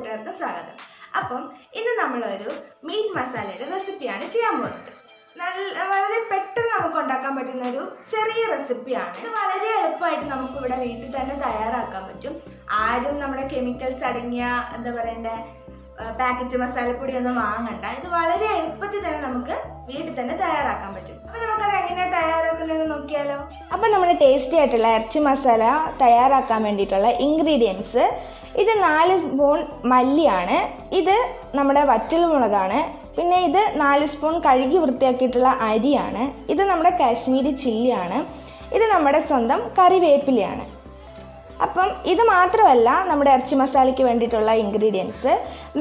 കൂട്ടുകാർക്ക് സ്വാഗതം. അപ്പം ഇന്ന് നമ്മളൊരു മീറ്റ് മസാലയുടെ റെസിപ്പിയാണ് ചെയ്യാൻ പോകുന്നത്. വളരെ പെട്ടെന്ന് നമുക്ക് ഉണ്ടാക്കാൻ പറ്റുന്ന ഒരു ചെറിയ റെസിപ്പിയാണ്. ഇത് വളരെ എളുപ്പമായിട്ട് നമുക്കിവിടെ വീട്ടിൽ തന്നെ തയ്യാറാക്കാൻ പറ്റും. ആരും നമ്മുടെ കെമിക്കൽസ് അടങ്ങിയ എന്താ പറയണ്ടേ പാക്കറ്റ് മസാലപ്പൊടിയൊന്നും വാങ്ങണ്ട. ഇത് വളരെ എളുപ്പത്തിൽ തന്നെ നമുക്ക് വീട്ടിൽ തന്നെ തയ്യാറാക്കാൻ പറ്റും. അപ്പോൾ നമുക്കത് എങ്ങനെയാണ് തയ്യാറാക്കുന്നതെന്ന് നോക്കിയാലോ. അപ്പോൾ നമ്മൾ ടേസ്റ്റി ആയിട്ടുള്ള ഇറച്ചി മസാല തയ്യാറാക്കാൻ വേണ്ടിയിട്ടുള്ള ഇൻഗ്രീഡിയൻസ് ഇത് 4 സ്പൂൺ മല്ലിയാണ്, ഇത് നമ്മുടെ വറ്റൽമുളകാണ്, പിന്നെ ഇത് 4 സ്പൂൺ കഴുകി വൃത്തിയാക്കിയിട്ടുള്ള അരിയാണ്, ഇത് നമ്മുടെ കാശ്മീരി ചില്ലിയാണ്, ഇത് നമ്മുടെ സ്വന്തം കറിവേപ്പിലയാണ്. അപ്പം ഇത് മാത്രമല്ല നമ്മുടെ ഇറച്ചി മസാലയ്ക്ക് വേണ്ടിയിട്ടുള്ള ഇൻഗ്രീഡിയൻസ്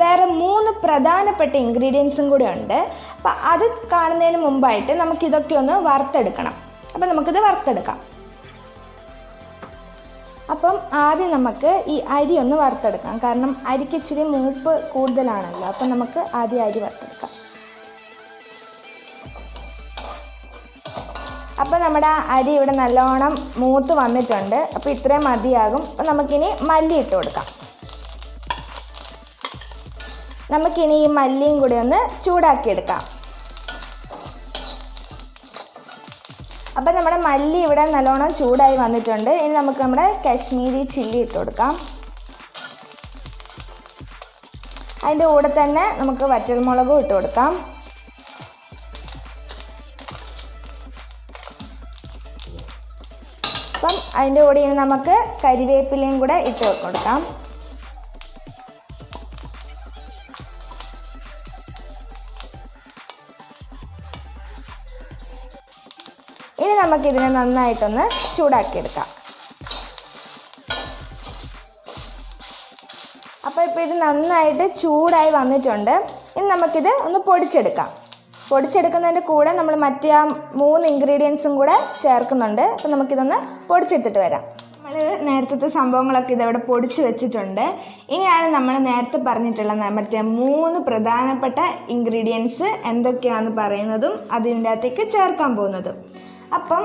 വേറെ 3 പ്രധാനപ്പെട്ട ഇൻഗ്രീഡിയൻസും കൂടെ ഉണ്ട്. അപ്പം അത് കാണുന്നതിന് മുമ്പായിട്ട് നമുക്കിതൊക്കെ ഒന്ന് വറുത്തെടുക്കണം. അപ്പം നമുക്കിത് വറുത്തെടുക്കാം. അപ്പം ആദ്യം നമുക്ക് ഈ അരി ഒന്ന് വറുത്തെടുക്കാം, കാരണം അരിക്ക് ഇച്ചിരി മൂപ്പ് കൂടുതലാണല്ലോ. അപ്പം നമുക്ക് ആദ്യം അരി വറുത്തെടുക്കാം. അപ്പോൾ നമ്മുടെ അരി ഇവിടെ നല്ലോണം മൂത്ത് വന്നിട്ടുണ്ട്. അപ്പോൾ ഇത്രയും മതിയാകും. അപ്പോൾ നമുക്കിനി മല്ലി ഇട്ട് കൊടുക്കാം. നമുക്കിനി ഈ മല്ലിയും കൂടി ഒന്ന് ചൂടാക്കിയെടുക്കാം. അപ്പോൾ നമ്മുടെ മല്ലി ഇവിടെ നല്ലോണം ചൂടായി വന്നിട്ടുണ്ട്. ഇനി നമുക്ക് നമ്മുടെ കാശ്മീരി ചില്ലി ഇട്ട് കൊടുക്കാം. അതിൻ്റെ കൂടെ തന്നെ നമുക്ക് വറ്റൽമുളകും ഇട്ട് കൊടുക്കാം. അപ്പം അതിൻ്റെ കൂടെ ഇനി നമുക്ക് കരിവേപ്പിലയും കൂടെ ഇട്ട് കൊടുക്കാം. ഇനി നമുക്കിതിനെ നന്നായിട്ടൊന്ന് ചൂടാക്കിയെടുക്കാം. അപ്പോൾ ഇപ്പോൾ ഇത് നന്നായിട്ട് ചൂടായി വന്നിട്ടുണ്ട്. ഇനി നമുക്കിത് ഒന്ന് പൊടിച്ചെടുക്കാം. പൊടിച്ചെടുക്കുന്നതിൻ്റെ കൂടെ നമ്മൾ മറ്റേ ആ 3 ഇൻഗ്രീഡിയൻസും കൂടെ ചേർക്കുന്നുണ്ട്. അപ്പോൾ നമുക്കിതൊന്ന് പൊടിച്ചെടുത്തിട്ട് വരാം. നമ്മൾ നേരത്തെ സംഭവങ്ങളൊക്കെ ഇതവിടെ പൊടിച്ച് വെച്ചിട്ടുണ്ട്. ഇനിയാണ് നമ്മൾ നേരത്തെ പറഞ്ഞിട്ടുള്ള മറ്റേ 3 പ്രധാനപ്പെട്ട ഇൻഗ്രീഡിയൻസ് എന്തൊക്കെയാണെന്ന് പറയുന്നതും അതിൻ്റെ അകത്തേക്ക് ചേർക്കാൻ പോകുന്നതും. അപ്പം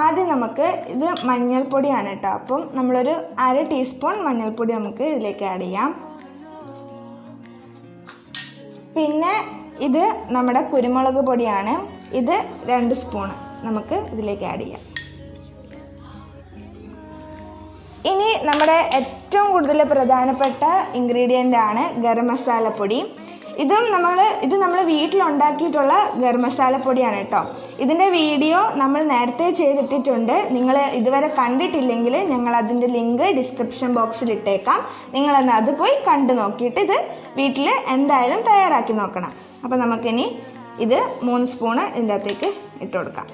ആദ്യം നമുക്ക് ഇത് മഞ്ഞൾപ്പൊടിയാണ് കേട്ടോ. അപ്പം നമ്മളൊരു 1/2 ടീസ്പൂൺ മഞ്ഞൾപ്പൊടി നമുക്ക് ഇതിലേക്ക് ആഡ് ചെയ്യാം. പിന്നെ ഇത് നമ്മുടെ കുരുമുളക് പൊടിയാണ്, ഇത് 2 സ്പൂൺ നമുക്ക് ഇതിലേക്ക് ആഡ് ചെയ്യാം. ഇനി നമ്മുടെ ഏറ്റവും കൂടുതൽ പ്രധാനപ്പെട്ട ഇൻഗ്രീഡിയൻ്റ് ആണ് ഗരം മസാലപ്പൊടി. ഇത് നമ്മൾ വീട്ടിലുണ്ടാക്കിയിട്ടുള്ള ഗരം മസാലപ്പൊടിയാണ് കേട്ടോ. ഇതിൻ്റെ വീഡിയോ നമ്മൾ നേരത്തെ ചെയ്തിട്ടിട്ടുണ്ട്. നിങ്ങൾ ഇതുവരെ കണ്ടിട്ടില്ലെങ്കിൽ ഞങ്ങൾ അതിൻ്റെ ലിങ്ക് ഡിസ്ക്രിപ്ഷൻ ബോക്സിൽ ഇട്ടേക്കാം. നിങ്ങളൊന്ന് അത് പോയി കണ്ടു നോക്കിയിട്ട് ഇത് വീട്ടിൽ എന്തായാലും തയ്യാറാക്കി നോക്കണം. അപ്പോൾ നമുക്കിനി ഇത് 3 സ്പൂണ് ഇതിൻ്റെ അകത്തേക്ക് ഇട്ട് കൊടുക്കാം.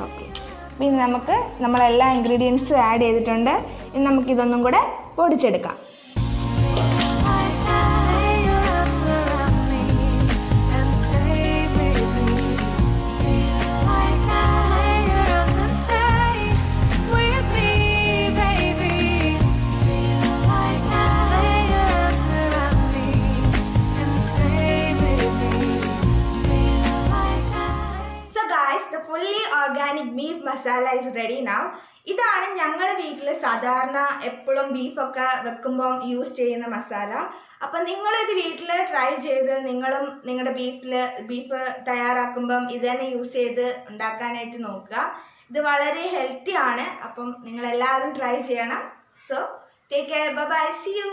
ഓക്കെ, പിന്നെ നമുക്ക് നമ്മളെല്ലാ ഇൻഗ്രീഡിയൻസും ആഡ് ചെയ്തിട്ടുണ്ട്. ഇനി നമുക്കിതൊന്നും കൂടെ പൊടിച്ചെടുക്കാം. Organic meat masala is ready now. ഇതാണ് ഞങ്ങൾ വീട്ടിൽ സാധാരണ എപ്പോഴും ബീഫൊക്കെ വെക്കുമ്പം യൂസ് ചെയ്യുന്ന മസാല. അപ്പം നിങ്ങളിത് വീട്ടിൽ ട്രൈ ചെയ്ത് നിങ്ങളും നിങ്ങളുടെ ബീഫ് തയ്യാറാക്കുമ്പം ഇത് തന്നെ യൂസ് ചെയ്ത് ഉണ്ടാക്കാനായിട്ട് നോക്കുക. ഇത് വളരെ ഹെൽത്തി ആണ്. അപ്പം നിങ്ങളെല്ലാവരും ട്രൈ ചെയ്യണം. So take care, bye bye, see U.